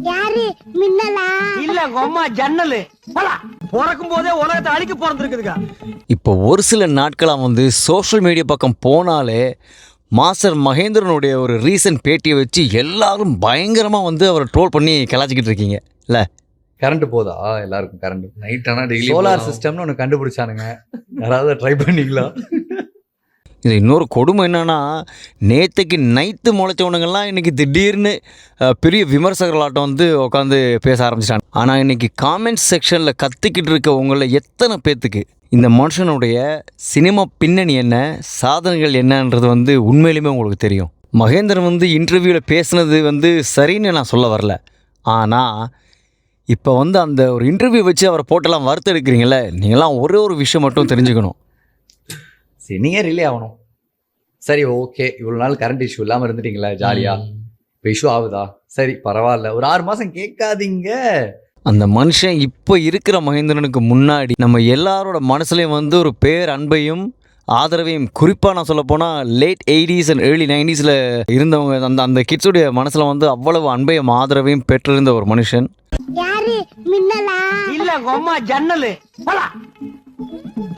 யாரு மின்னலா இல்ல அம்மா ஜன்னலு பிறக்கும் போதே உலகத்தை அழிக்க பிறந்திருக்குதுக்கா. இப்போ ஒரு சில நாட்களாக வந்து சோஷியல் மீடியா பக்கம் போனாலே மாஸ்டர் மகேந்திரனுடைய ஒரு ரீசன்ட் பேட்டியை வச்சு எல்லாரும் பயங்கரமாக வந்து அவரை ட்ரோல் பண்ணி கலாச்சிக்கிட்டு இருக்கீங்க இல்லை? கரண்ட் போதா எல்லாருக்கும்? கரண்ட் நைட் ஆனால் டெய்லி சோலார் சிஸ்டம்னு ஒன்று கண்டுபிடிச்சானுங்க. யாராவது ட்ரை பண்ணீங்களா? இது இன்னொரு கொடுமை என்னன்னா, நேற்றுக்கு நைட்டு முளைச்சவனுங்கெல்லாம் இன்றைக்கி திடீர்னு பெரிய விமர்சகர்களாட்டம் வந்து உட்காந்து பேச ஆரம்பிச்சிட்டாங்க. ஆனால் இன்றைக்கி காமெண்ட்ஸ் செக்ஷனில் கத்திக்கிட்டு இருக்க உங்களில் எத்தனை பேர்த்துக்கு இந்த மனுஷனுடைய சினிமா பின்னணி என்ன, சாதனைகள் என்னன்றது வந்து உண்மையிலுமே உங்களுக்கு தெரியும்? மகேந்திரன் வந்து இன்டர்வியூவில் பேசுனது வந்து சரின்னு நான் சொல்ல வரல. ஆனால் இப்போ வந்து அந்த ஒரு இன்டர்வியூ வச்சு அவரை போட்டெல்லாம் வறுத்தெடுக்கிறீங்கள, நீங்களாம் ஒரே ஒரு விஷயம் மட்டும் தெரிஞ்சுக்கணும். சரி, நீங்கள் ரிலே ஆகணும். சரி, ஓகே, இவ்வளோ நாள் கரண்ட் இஷ்யூ இல்லாமல் இருந்துட்டீங்களா ஜாலியாக? இப்போ இஷ்யூ ஆகுதா? சரி, பரவாயில்ல, ஒரு 6 மாதம் கேட்காதீங்க. அந்த மனுஷன் இப்போ இருக்கிற மகேந்திரனுக்கு முன்னாடி நம்ம எல்லாரோட மனசுலேயும் வந்து ஒரு பேர் அன்பையும் ஆதரவையும், குறிப்பாக நான் சொல்லப்போனால் late 80s and early 90s இருந்தவங்க அந்த கிட்ஸுடைய மனசில் வந்து அவ்வளவு அன்பையும் ஆதரவையும் பெற்றிருந்த ஒரு மனுஷன். யாரு மின்னலா இல்ல அம்மா ஜன்னலு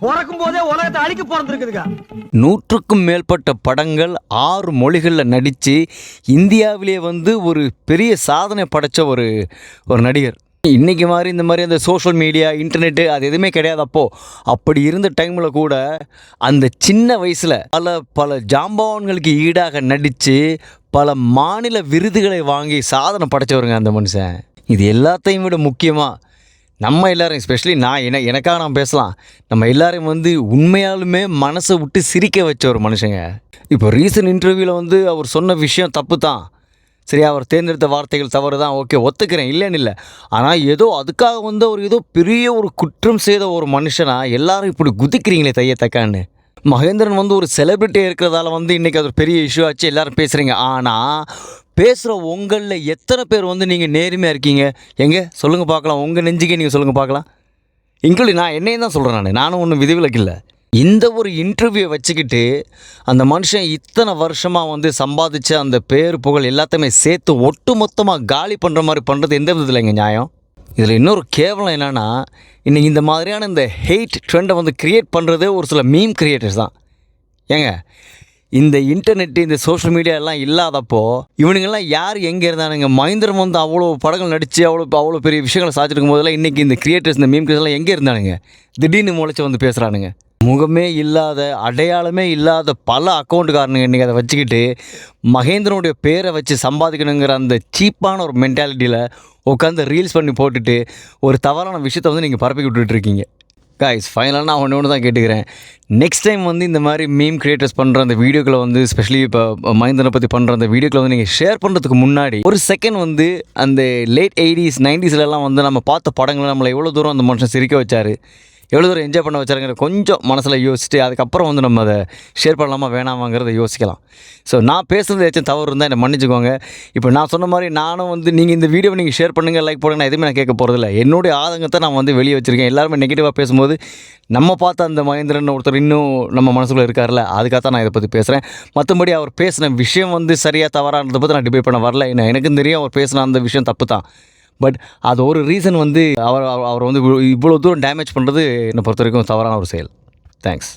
பிறக்கும் போதே உலகத்தை அழிக்க பிறந்திருக்குதுக்கா. 100க்கும் மேற்பட்ட படங்கள் 6 மொழிகளில் நடித்து இந்தியாவிலே வந்து ஒரு பெரிய சாதனை படைத்த ஒரு நடிகர். இன்றைக்கி மாதிரி இந்த மாதிரி அந்த சோஷியல் மீடியா, இன்டர்நெட்டு அது எதுவுமே கிடையாது. அப்படி இருந்த டைமில் கூட அந்த சின்ன வயசில் பல ஜாம்பவான்களுக்கு ஈடாக நடித்து பல மாநில விருதுகளை வாங்கி சாதனை படைத்தவருங்க அந்த மனுஷன். இது எல்லாத்தையும் விட முக்கியமாக நம்ம எல்லோரும், எஸ்பெஷலி எனக்காக நான் பேசலாம், நம்ம எல்லோரையும் வந்து உண்மையாலுமே மனசை விட்டு சிரிக்க வச்ச ஒரு மனுஷங்க. இப்போ ரீசன்ட் இன்டர்வியூவில் வந்து அவர் சொன்ன விஷயம் தப்பு தான், சரியா, அவர் தேர்ந்தெடுத்த வார்த்தைகள் தவறு தான், ஓகே, ஒத்துக்கிறேன், இல்லைன்னு இல்லை. ஆனால் ஏதோ அதுக்காக வந்து அவர் ஏதோ பெரிய ஒரு குற்றம் செய்த ஒரு மனுஷனா எல்லாரும் இப்படி குதிக்கிறீங்களே தையத்தக்கான்னு. மகேந்திரன் வந்து ஒரு செலிப்ரிட்டியாக இருக்கிறதால வந்து இன்றைக்கி அது ஒரு பெரிய இஷ்யூ ஆச்சு, எல்லோரும் பேசுகிறீங்க. ஆனால் பேசுகிற உங்களில் எத்தனை பேர் வந்து நீங்கள் நேர்மையாக இருக்கீங்க? எங்கே சொல்லுங்கள் பார்க்கலாம், உங்கள் நெஞ்சுக்கே நீங்கள் சொல்லுங்கள் பார்க்கலாம். இன்க்ளூடிங் நான் என்னையும் தான் சொல்கிறேன், நானும் ஒன்றும் விதிவிலக்கு இல்லை. இந்த ஒரு இன்டர்வியூவை வச்சுக்கிட்டு அந்த மனுஷன் இத்தனை வருஷமாக வந்து சம்பாதிச்ச அந்த பேர் புகழ் எல்லாத்தையுமே சேர்த்து ஒட்டு மொத்தமாக காலி பண்ணுற மாதிரி பண்ணுறது எந்த விதத்தில் எங்கள் நியாயம்? இதில் இன்னொரு கேவலம் என்னென்னா, இன்றைக்கி இந்த மாதிரியான இந்த ஹெய்ட் ட்ரெண்டை வந்து க்ரியேட் பண்ணுறதே ஒரு சில மீம் கிரியேட்டர்ஸ் தான். ஏங்க, இந்த இன்டர்நெட்டு, இந்த சோஷியல் மீடியா எல்லாம் இல்லாதப்போ இவனுங்கெல்லாம் யார் எங்கே இருந்தானுங்க? மகேந்திரன் வந்து அவ்வளோ படங்கள் நடித்து அவ்வளோ பெரிய விஷயங்களை சாதிச்சிருக்கும் போதெல்லாம் இன்றைக்கி இந்த கிரியேட்டர்ஸ், இந்த மீம் கிரியேட்டர்ஸ் எல்லாம் எங்கே இருந்தானுங்க? திடீர்னு முளைச்சி வந்து பேசுகிறானுங்க. முகமே இல்லாத, அடையாளமே இல்லாத பல அக்கௌண்ட்டுக்காரனுங்க இன்றைக்கி அதை வச்சுக்கிட்டு மகேந்திரனுடைய பேரை வச்சு சம்பாதிக்கணுங்கிற அந்த சீப்பான ஒரு மென்டாலிட்டியில் உட்காந்து ரீல்ஸ் பண்ணி போட்டுட்டு ஒரு தவறான விஷயத்தை வந்து நீங்கள் பரப்பி விட்டுட்ருக்கீங்க. காய்ஸ், ஃபைனலாக நான் ஒன்று தான் கேட்டுக்கிறேன். நெக்ஸ்ட் டைம் வந்து இந்த மாதிரி மீம் கிரியேட்டர்ஸ் பண்ணுற அந்த வீடியோக்களை வந்து, ஸ்பெஷலி இப்போ மகேந்திரனை பற்றி பண்ணுற அந்த வீடியோக்களை வந்து நீங்கள் ஷேர் பண்ணுறதுக்கு முன்னாடி ஒரு செகண்ட் வந்து அந்த லேட் 80s 90sலாம் வந்து நம்ம பார்த்த படங்களை நம்மளை எவ்வளோ தூரம் அந்த மனுஷன் சிரிக்க வச்சார், எவ்வளோ தூரம் என்ஜாய் பண்ண வச்சாருங்கிற கொஞ்சம் மனசில் யோசிச்சுட்டு அதுக்கப்புறம் வந்து நம்ம அதை ஷேர் பண்ணலாமா வேணாமாங்கிறத யோசிக்கலாம். ஸோ நான் பேசுகிறது ஏதாச்சும் தவறு இருந்தால் என்னை மன்னிச்சுக்கோங்க. இப்போ நான் சொன்ன மாதிரி நானும் வந்து நீங்கள் இந்த வீடியோவை நீங்கள் ஷேர் பண்ணுங்கள், லைக் பண்ணுங்கள், எதுவுமே நான் கேட்க போகிறதில்ல. என்னுடைய ஆதங்கத்தை நான் வந்து வெளியே வச்சுருக்கேன். எல்லாருமே நெகட்டிவாக பேசும்போது நம்ம பார்த்த அந்த மகேந்திரன் ஒருத்தர் இன்னும் நம்ம மனசுக்குள்ளே இருக்கார்ல, அதுக்காக நான் இதை பற்றி பேசுகிறேன். மற்றபடி அவர் பேசின விஷயம் வந்து சரியாக தவறானதை பற்றி நான் டிபேட் பண்ண வரல. எனக்கும் தெரியும் அவர் பேசின அந்த விஷயம் தப்பு தான். பட் அது ஒரு ரீசன் வந்து அவர் வந்து இவ்வளோ தூரம் டேமேஜ் பண்ணுறது என்னை பொறுத்த வரைக்கும் தவறான ஒரு செயல். தேங்க்ஸ்.